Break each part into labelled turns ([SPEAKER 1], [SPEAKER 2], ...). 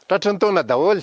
[SPEAKER 1] Tratra ny taona daholo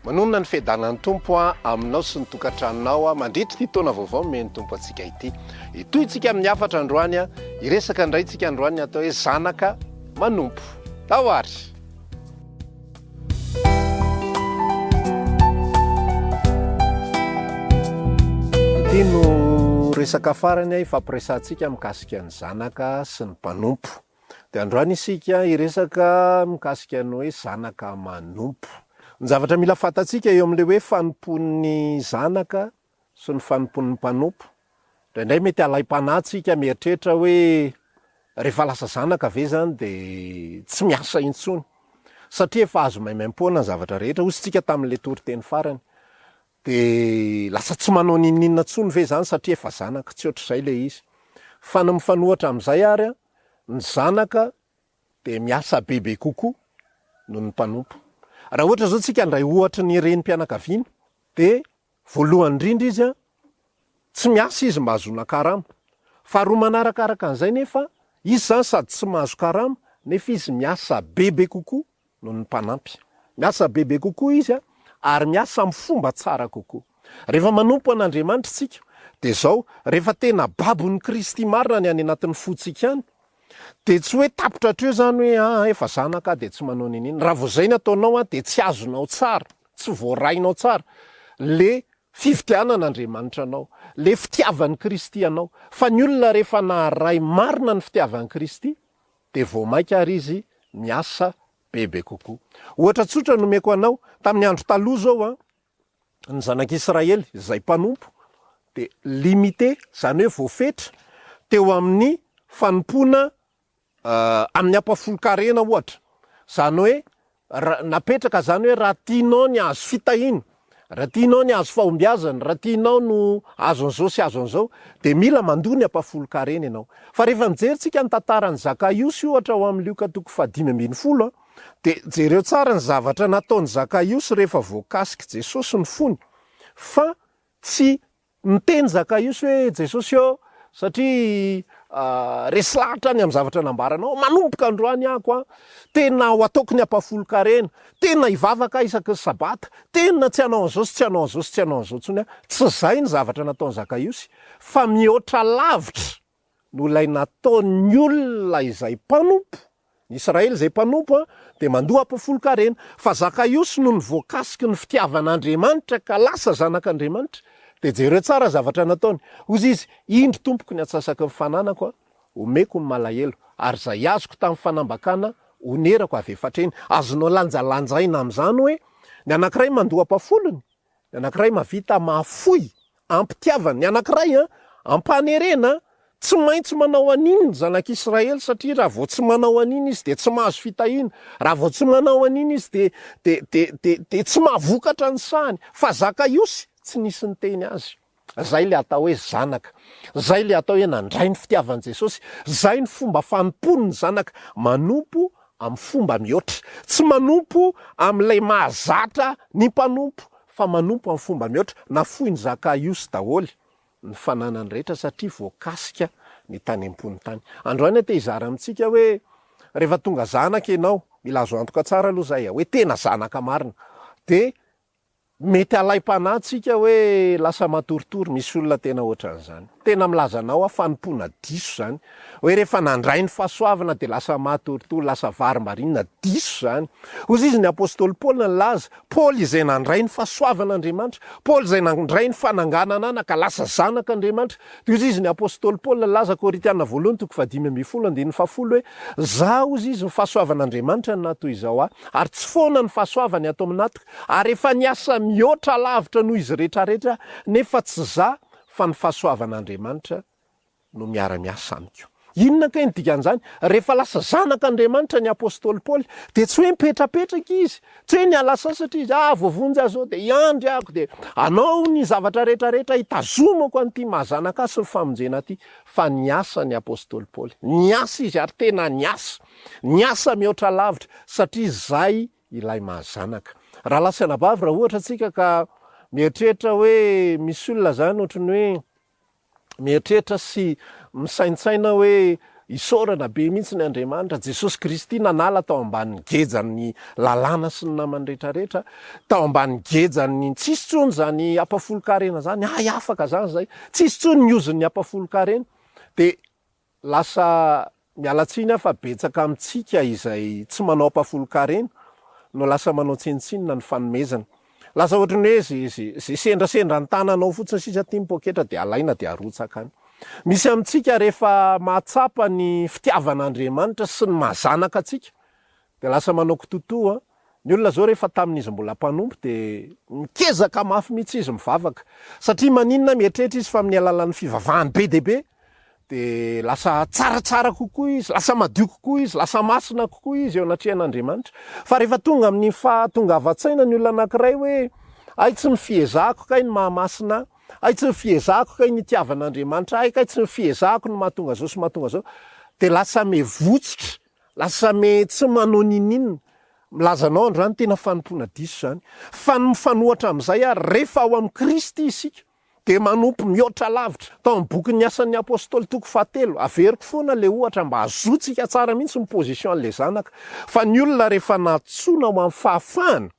[SPEAKER 1] manonona ny fiadanan'ny tompo aminao sy ny tokantranonao mandritra ty taona vaovao meny tompo atsika ity. Itoy itsika amin'ny afatra androany iresaka indray tsika androany atao hoe zanaka manompo. Tahoary. Ity no resaka farany ifampiresantsika mikasika ny zanaka sy ny mpanompo. Dia androany isika iresaka mikasika ny hoe zanaka manompo. Ny zavatra mila fantatsika eo amin'ilay hoe fanompon'ny zanaka sy ny fanompon'ny mpanompo. Indray mety alaim-panahintsika mieritreritra hoe rehefa lasa zanaka ve zany dia tsy miasa intsony. Satria efa azo maimaim-poana ny zavatra rehetra, hoy isika tamin'ilay toriteny farany. Dia lasa tsy manao ninninona intsony ve zany satria efa zanaka, tsy ohatr'izay ilay izy. Fa ny mifanohatra amin'izay ary ny zanaka dia miasa bebe kokoa noho ny mpanompo. Raha ohatra zao tsika ndray ohatra ny renim-pianakaviana dia voalohany indrindra izy tsy miasa izy mba hahazoana karama. Faharoa manarakaraka an'izay nefa izy zany sady tsy mahazo karama nefa izy miasa bebe kokoa noho ny mpanampy. Miasa bebe kokoa izy ary miasa amin'ny fomba tsara kokoa. Rehefa manompo an'Andriamanitra tsika dia zao rehefa tena babon'ny Kristy marina ny any anatin'ny fontsika any dia tsy hoe tapitra hatreo zany hoe efa zanaka dia tsy manao ninina. Raha vao zay ny ataonao dia tsy azonao tsara, tsy voarainao tsara le fifidianan'Andriamanitra anao, le fitiavan'ny Kristy anao. Fa ny olona rehefa naharay marina ny fitiavan'ny Kristy dia vao maika ary izy miasa bebe kokoa. Ohatra tsotra nomeko anao tamin'ny andro taloha zao ny zanak'Israely izay mpanompo dia limité, zany hoe voafetra teo amin'ny fanompoana amin'ny ampafolo-karena ohatra. Zany hoe napetraka zany hoe raha tianao ny azo fitahiana, raha tianao ny azo fahombiazana, raha tianao no azo an'izao sy azo an'izao dia mila mandoa ny ampafolo-karena ianao. Fa rehefa mijery ny tantaran'ny Zakaiosy ohatra ao amin'ny Lioka 5:5 dia jereo tsara ny zavatra nataon'ny Zakaiosy rehefa voakasika Jesosy ny fony. Fa tsy miteny Zakaiosy hoe Jesosy satria resy lahatra any amin'ny zavatra nambaranao, manomboka androany ahako tena ho ataoko ny ampafolo-karena, tena hivavaka isaky ny sabata, tena tsy hanao an'izao sy tsy hanao an'izao sy tsy hanao an'izao tsony. Tsy zay ny zavatra nataon'ny Zakaiosy, fa mihoatra lavitra no ilay nataon'ny olona izay mpanompo, ny Israely izay mpanompo dia mandoa ampafolo-karena. Fa Zakaiosy no ny voakasiky ny fitiavan'Andriamanitra ka lasa zanak'Andriamanitra dia jereo tsara zavatra nataony. Hozy izy, indro tompoko ny atsasaky ny fananako omeko ny malahelo, ary zay azoko tamin'ny fanambakana onerako avy efatreny. Azonao lanjalanjaina amin'izany hoe ny anankiray mandoa ampafolony, ny anankiray mavita mahafoy ampitiavany, ny anankiray ampanerena. Tsy maintsy manao an'iny ny zanak'Israely satria raha vao tsy manao an'iny izy dia tsy mahazo fitahiana, raha vao tsy manao an'iny izy dia tsy mahavokatra ny sahany. Fa Zakaiosy tsy nisy niteny azy. Zay le atao hoe zanaka, zay le atao hoe nandray ny fitiavan'i Jesosy, zay ny fomba fanompon'ny zanaka. Manompo amin'ny fomba mihoatra, tsy manompo amin'ilay mahazatra ny mpanompo, fa manompo amin'ny fomba mihoatra. Nafoiny Zakaiosy daholo ny fananany rehetra satria voakasika ny tany ambony tany. Androany te hizara amintsika hoe rehefa tonga zanaka ianao, mila azo antoka tsara aloha zay hoe tena zanaka marina, dia mety alaim-panahintsika hoe lasa matoritory. Misy olona tena ohatran'izany, tena milazanao fanompoana diso zany, hoe rehefa nandray ny fahasoavana dia lasa matoritory, lasa varim-barinina, diso zany. Hozy izy ny apôstôly Paoly nilaza, Paoly izay nandray ny fahasoavan'Andriamanitra, Paoly izay nandray ny fananganana ka lasa zanak'Andriamanitra. Dia hozy izy ny apôstôly Paoly nilaza Korintiana 2:5-7 hoe zaho hozy izy ny fahasoavan'Andriamanitra ny natoy izao ary tsy foana ny fahasoavany ato aminatiko, ary efa niasa mihoatra lavitra noho izy rehetrarehetra, nefa tsy za fa ny fahasoavan'Andriamanitra no miara-miasa amiko. Inona ka ny dikan'izany? Rehefa lasa zanak'Andriamanitra ny apôstôly Paoly dia tsy hoe mipetrapetraka izy, tsy hoe niala sasatra izy, voavonjy azo dia iandry ako dia anao ny zavatra rehetrarehetra hitazomako an'ity mahazanaka azy sy ny famonjena aty. Fa niasa ny apôstôly Paoly, niasa izy ary tena niasa mihoatra lavitra satria zay ilay mahazanaka. Raha lasa anabavy raha ohatra tsika ka mieritreritra hoe misy olona zany ohatrany hoe mieritreritra sy misaintsaina hoe isaorana be mihitsy ny Andriamanitra Jesosy Kristy nanala tao ambanin'ny gejany lalàna sy ny namany rehetrarehetra, tao ambanin'ny gejany tsisy tsony zany ampafolo-karena zany, afaka zany zay, tsisy tsony ny ozon'ny ampafolo-karena. De lasa mialatsiny fa betsaka amintsika izay tsy manao ampafolo-karena no lasa manao tsinitsinina ny fanomezana. Lasa ohatry ny hoe zay sendrasendra ny tananao fotsiny sisa tia poketra de alaina de arotsaka any. Misy amintsika rehefa mahatsapa ny fitiavan'Andriamanitra sy ny mazanaka atsika de lasa manao kitotoa. Ny olona zao rehefa tamin'izy mbola mpanompo de mikezaka mafy mihitsy izy mivavaka, satria maninona mieritreritra izy fa amin'ny alalan'ny fivavahany be deaibe de lasa tsaratsara kokoa izy, lasa madio kokoa izy, lasa masina kokoa izy eo anatrehan'Andriamanitra. Fa rehefa tonga amin'ny fahatongavatsaina ny olona anankiray hoe ay tsy ny fiezahako kay ny mahamasina, ay tsy ny fiezahako kay ny itiavan'Andriamanitra, ay kay tsy ny fiezahako ny mahatonga zao sy mahatonga zao, de lasa mevotsitra, lasa me tsy manao nininina. Milazanao androany tena fanompoana diso zany. Fa ny mifanohatra amin'izay rehefa ao amin'ny Kristy isika de manompo mihoatra lavitra. Tao amin'ny bokin'ny asan'ny apôstôly 7 averiko foana le ohatra mba azotsika tsara mihitsy ny position an'le zanaka. Fa ny olona rehefa natsoina ho amin'ny fahafahana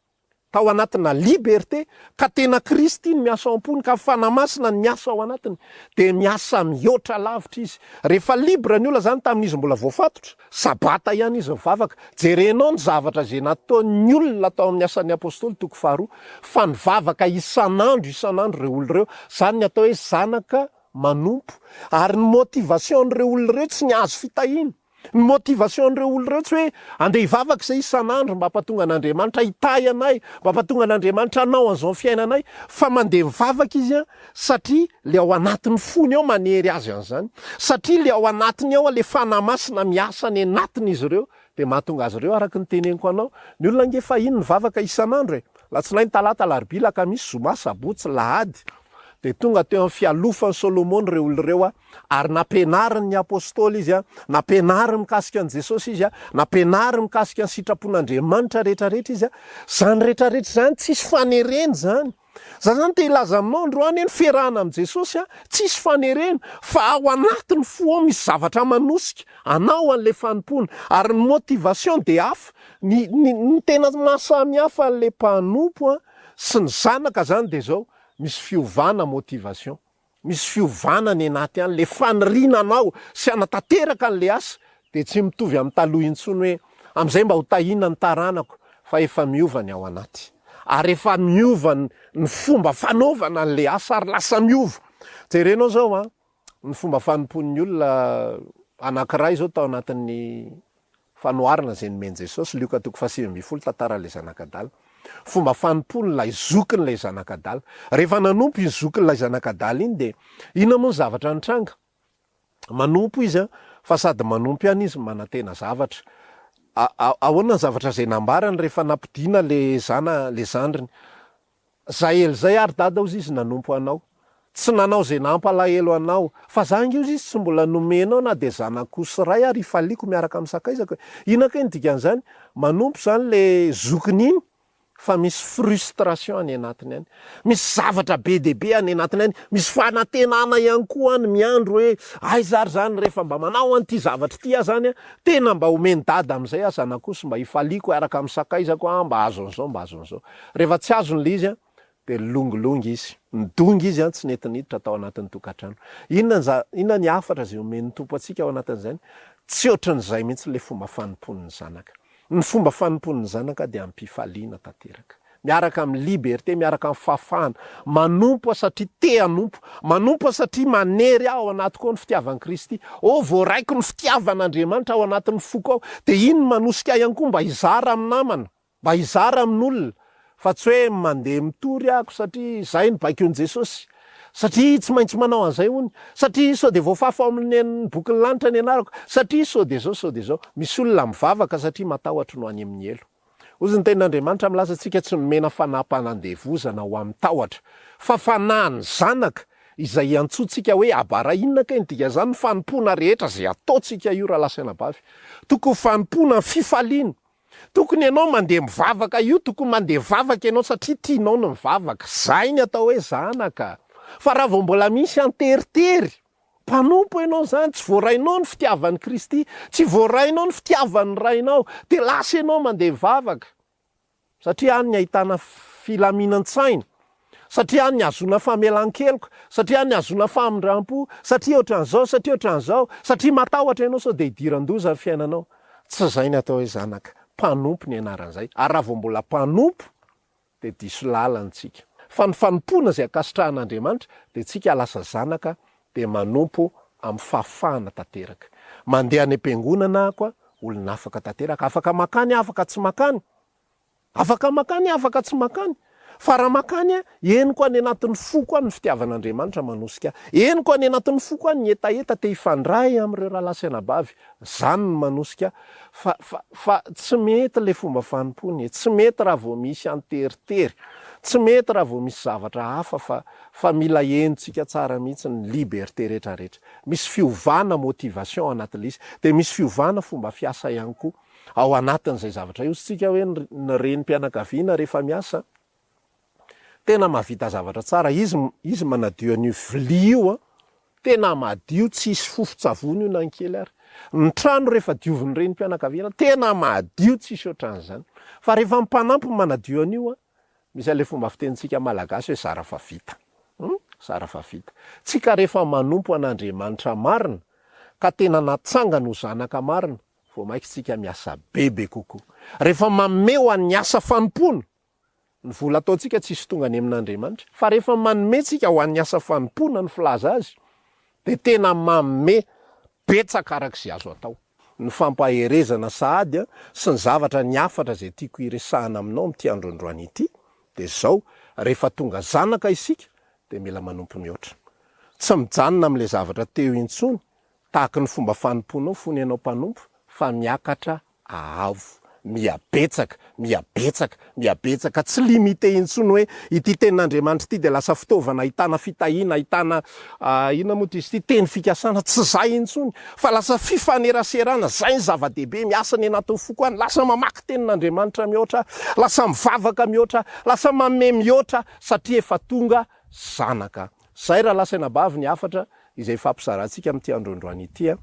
[SPEAKER 1] tao anatina liberté ka tena Kristy ny miasa ao am-pony ka fanamasina ny miasa ao anatiny de miasa mihoatra lavitra izy. Rehefa libre ny olona zany tamin'izy mbola voafatotra, sabata ihany izy mivavaka. Jerenao ny zavatra zay nataon'ny olona tao amin'ny asan'ny apôstôly 2 fa nivavaka isan'andro reo olo reo. Zany ny atao hoe zanaka manompo. Ary ny motivation'reo olo reo tsy ny azo fitahiana. Ny motivation'reo olo reo tsy hoe andeha hivavaka zay isan'andro mba hampatonga an'Andriamanitra hitahy anay, mba hampatonga an'Andriamanitra anao an'izao fiainanay, fa mandeha mivavaka izy satria le ao anatin'ny fony ao manery azy an'izany, satria le ao anatiny ao le fanamasina miasa ny anatin'izy ireo de mahatonga azy ireo araka ny teneniko anao. Ny olona ngefa iny mivavaka isan'andro latsinainy, talata, alarobia, alakamisy, zoma, sabotsy, lahady. De tonga teo amin'ny fialofan'ny Solomony reo olo reo ary nampianariny ny apôstôly izy nampianariny mikasika an' Jesosy izy nampianariny mikasika ny sitrapon'Andriamanitra rehetrarehetra izy zany rehetrarehetra zany tsisy fanereny zany. Zany te ilaza aminao androany ny fiarahana amin'ny Jesosy tsisy fanereny fa ao anatiny fo misy zavatra manosika anao an'le fanompona. Ary ny motivation de hafa, ny tena mahasamy hafa an'le mpanompo sy ny zanaka zany de zao: misy fiovana motivation, misy fiovana ny anaty any, le faniriananao sy anatanteraka an'le asa de tsy mitovy amin'ny taloha intsony hoe am'izay mba ho tahina ny taranako, fa efa miova ny ao anaty. Ary efa miova ny fomba fanaovana an'le asa ary lasa miova. Jerenao zao ny fomba fanompon'ny olona anankiray zao tao anatin'ny fanoharana zay nomeny Jesosy, Luka 7:20 tantaran'le zanak'adala. Fomba fanompony lay zokiny lay zanak'adala. Rehefa nanompo iny zokiny lay zanak'adala iny de ina moa ny zavatra nitranga? Manompo izy fa sady manompo ihany izy manantena zavatra. Ahoana ny zavatra zay nambarany rehefa nampidiana le zandriny? Zahely zay ary dada ozy izy nanompo anao. Tsy nanao zay nampalahelo anao, fa zany io izy tsy mbola nomenao na de zanak'osy ray ary ifaliko miaraka amin'ny sakaizako. Ina kay ny dikan'izany? Manompo zany le zokiny iny fa misy frustration any anatiny any, misy zavatra be deaibe any anatiny any, misy fanantenana ihany koa any miandro hoe ay zary zany rehefa mba manao an'ity zavatra ity zany tena mba omeny dada am'izay zanak'osy mba ifaliko araka amin'ny sakaizako mba azo an'izao mba azo an'izao. Rehefa tsy azon'le izy de longolongy izy, midongy izy tsy netiniditra tao anatin'ny tokantrano. Inona ny hafatra zay omen'ny tompo atsika ao anatin'izany? Tsy ohatran'izay mihitsy le fomba fanompon'ny zanaka. Ny fomba fanompon'ny zanaka dia ampifaliana tanteraka, miaraka amin'ny liberté, miaraka amin'ny fahafahana. Manompo satria te hanompo, manompo satria manery ao anaty koa ny fitiavan'i Kristy. Voaraiko ny fitiavan'Andriamanitra ao anatin'ny foko ao, de iny manosika ihany koa mba hizara amin'ny namana, mba hizara amin'olona. Fa tsy hoe mandeha mitory ako satria zay ny baikeon'i Jesosy, satria tsy maintsy manao an'izay hony, satria sao de voafafo amin'ny bokin'ny lanitra ny anarako, satria sao de zao. Misy olona mivavaka satria matahotra no any amin'ny elo. Ozy ny tenin'Andriamanitra milaza antsika tsy nomena fanampanandevozana ho amin'ny tahotra, fa fanahany zanaka izay antsointsika hoe abara. Inona kay ny dika zany? Ny fanompona rehetra zay ataontsika io raha lasaina bavy. Tokony fanompona fifaliana. Tokony ianao mandeha mivavaka io, tokony mandeha vavaka ianao satria tianao ny mivavaka. Zay ny atao hoe zanaka. Fa raha vao mbola misy anteritery mpanompo ianao zany tsy voarainao ny fitiavan'ny Kristy, tsy voarainao ny fitiavan'ny rainao, de lasa ianao mandeha mivavaka satria any ny ahitana filaminan-tsaina, satria any ny azona famelan-keloka, satria any ny azona famindram-po, satria ohatran'izao, satria ohatran'izao, satria matahotra ianao sao de idiran-doza ny fiainanao. Tsy zay ny atao hoe zanaka, mpanompo ny anaran'izay. Ary raha vao mbola mpanompo de diso lalantsika. Fa ny fanompona zay akasitrahan'Andriamanitra de tsika lasa zanaka de manompo amin'ny fahafahana tanteraka. Mandeha any am-piangonana koa olona afaka tanteraka, afaka makany, afaka tsy makany, afaka makany, afaka tsy makany. Fa raha makany eniko any anatin'ny foko any ny fitiavan'Andriamanitra manosika, eniko any anatin'ny foko any ny etaeta te hifandray am'ireo rahalasanabavy, zany ny manosika. Fa tsy mety le fomba fanompony, tsy mety raha vao misy anteritery, tsy mety raha vao misy zavatra hafa fa mila entsika tsara mihitsy ny liberté rehetrarehetra. Misy fiovana motivation anatin'le izy, de misy fiovana fomba fiasa ihany koa ao anatin'izay zavatra io. Sitsika hoe ny renim-pianakaviana rehefa miasa tena mahavita zavatra tsara, izy manadio an'io vilia io tena madio, tsy hisy fofo-tsavony io na ny kely ary. Ny trano rehefa diovin'ny renim-pianakaviana tena madio, tsy hisy ohatran'izany. Fa rehefa mipanampy manadio an'io misy an'le fomba fitenitsika malagasy hoe zara fa vita. Zara fa vita. Tsika rehefa manompo an'Andriamanitra marina ka tena natsanga no zanaka marina, vao mainka tsika miasa bebe kokoa. Rehefa manome ho an'ny asa fanompona, ny vola ataontsika tsy hisy tonga ny amin'Andriamanitra, fa rehefa manome tsika ho an'ny asa fanompona ny filaza azy, de tena manome betsaka arak'izay azo atao. Ny fampaherezana sahady sy ny zavatra ny afatra zay tiako iresahana aminao amin'ity androandroany ity de zao: rehefa tonga zanaka isika de mila manompo mihoatra, tsy mijanona am'le zavatra teo intsony tahaka ny fomba fanomponao fony ianao mpanompo, fa miakatra ahavo, miabetsaka, tsy limité intsony hoe ity tenin'Andriamanitra ity de lasa fitaovana ahitana fitahiana, ahitana inona moa ty izy ity, teny fikasana. Tsy zay intsony, fa lasa fifaneraserana. Zay ny zava-dehibe miasa ny anatin'ny foko any, lasa mamaky tenin'Andriamanitra mihoatra, lasa mivavaka mihoatra, lasa manome mihoatra, satria efa tonga zanaka. Zay raha lasanabavy ny afatra izay fampizarantsika amin'ity androandroany ity.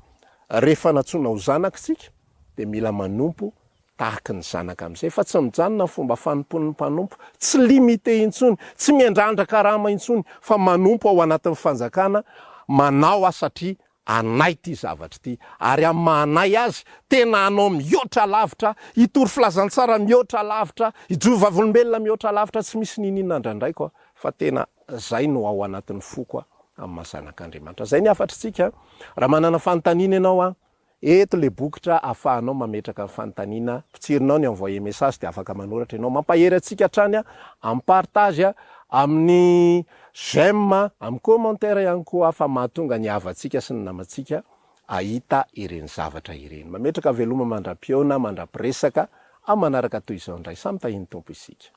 [SPEAKER 1] Rehefa natsoina ho zanaka tsika de mila manompo tahaka ny zanaka am'izay, fa tsy mijanona fomba fanompon'ny mpanompo, tsy limité intsony, tsy miandrandra karama intsony, fa manompo ao anatin'ny fanjakana, manao satria anay ty zavatra ty, ary amin'ny mahanay azy tena anao mihoatra lavitra, hitory filazantsara mihoatra lavitra, hijory vavolombelona mihoatra lavitra, tsy misy ninina ndraindraiko fa tena zay no ao anatin'ny foko amin'ny mahazanak'Andriamanitra. Zay ny afatritsika. Raha manana fanontaniana ianao eto le bokotra ahafahanao mametraka ny fanontaniana, pitsirinao ny envoyer message de afaka manoratra ianao. Mampahery antsika hatrany amin'ny partage, amin'ny j'aime, amin'ny commentaire ihany koa, fa mahatonga ny havantsika sy ny namantsika ahita ireny zavatra ireny. Mametraka veloma mandra-pioana, mandra-piresaka amin'ny manaraka toy izao indray. Samy tahiny tompo isika.